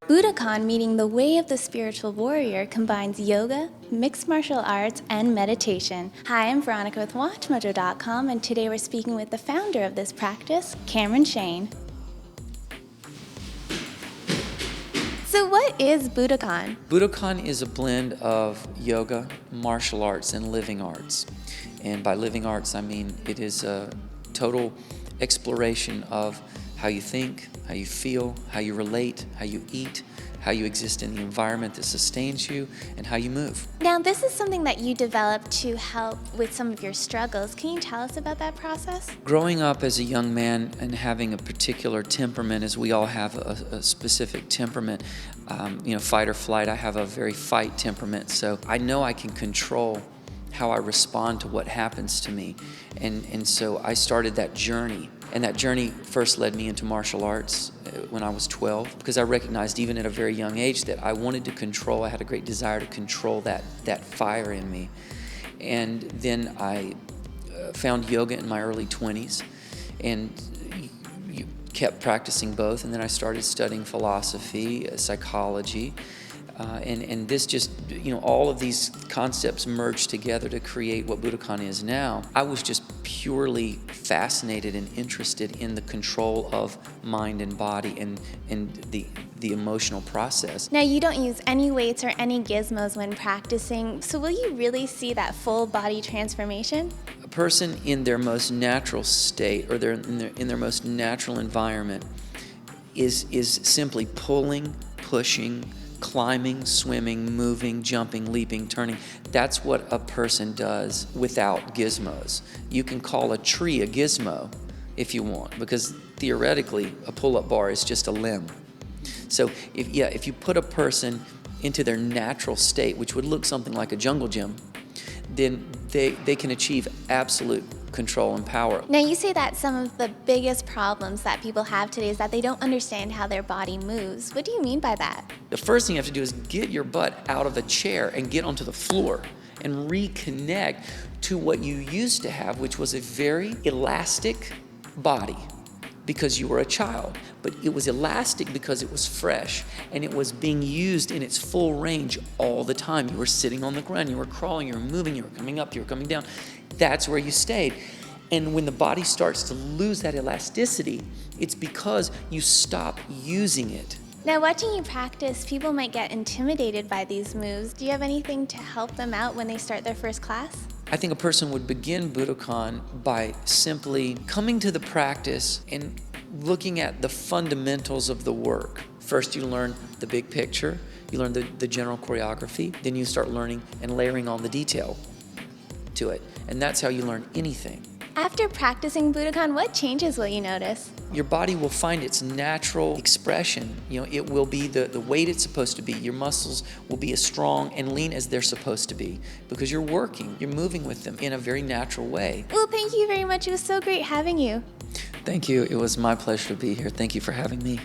Budokon, meaning the way of the spiritual warrior, combines yoga, mixed martial arts, and meditation. Hi, I'm Veronica with WatchMojo.com, and today we're speaking with the founder of this practice, Shayne. So what is Budokon? Budokon is a blend of yoga, martial arts, and living arts. And by living arts, I mean it is a total exploration of how you think, how you feel, how you relate, how you eat, how you exist in the environment that sustains you, and how you move. Now, this is something that you developed to help with some of your struggles. Can you tell us about that process? Growing up as a young man and having a particular temperament, as we all have a specific temperament, fight or flight, I have a very fight temperament, so I know I can control how I respond to what happens to me. And so I started that journey. And that journey first led me into martial arts when I was 12, because I recognized even at a very young age that I wanted to control, I had a great desire to control that fire in me. And then I found yoga in my early 20s and kept practicing both. And then I started studying philosophy, psychology, and this just, all of these concepts merged together to create what Budokon is now. I was just purely fascinated and interested in the control of mind and body and the emotional process. Now, you don't use any weights or any gizmos when practicing, so will you really see that full body transformation? A person in their most natural state, or in their most natural environment, is simply pulling, pushing, climbing, swimming, moving, jumping, leaping, turning. That's what a person does without gizmos. You can call a tree a gizmo if you want, because theoretically a pull-up bar is just a limb. So if you put a person into their natural state, which would look something like a jungle gym, then they can achieve absolute control and power. Now, you say that some of the biggest problems that people have today is that they don't understand how their body moves. What do you mean by that? The first thing you have to do is get your butt out of a chair and get onto the floor and reconnect to what you used to have, which was a very elastic body because you were a child. But it was elastic because it was fresh and it was being used in its full range all the time. You were sitting on the ground, you were crawling, you were moving, you were coming up, you were coming down. That's where you stayed. And when the body starts to lose that elasticity, it's because you stop using it. Now, watching you practice, people might get intimidated by these moves. Do you have anything to help them out when they start their first class? I think a person would begin Budokon by simply coming to the practice and looking at the fundamentals of the work. First, you learn the big picture, you learn the general choreography, then you start learning and layering on the detail to it. And that's how you learn anything. After practicing Budokon, what changes will you notice? Your body will find its natural expression. It will be the weight it's supposed to be. Your muscles will be as strong and lean as they're supposed to be because you're working, you're moving with them in a very natural way. Well, thank you very much. It was so great having you. Thank you. It was my pleasure to be here. Thank you for having me.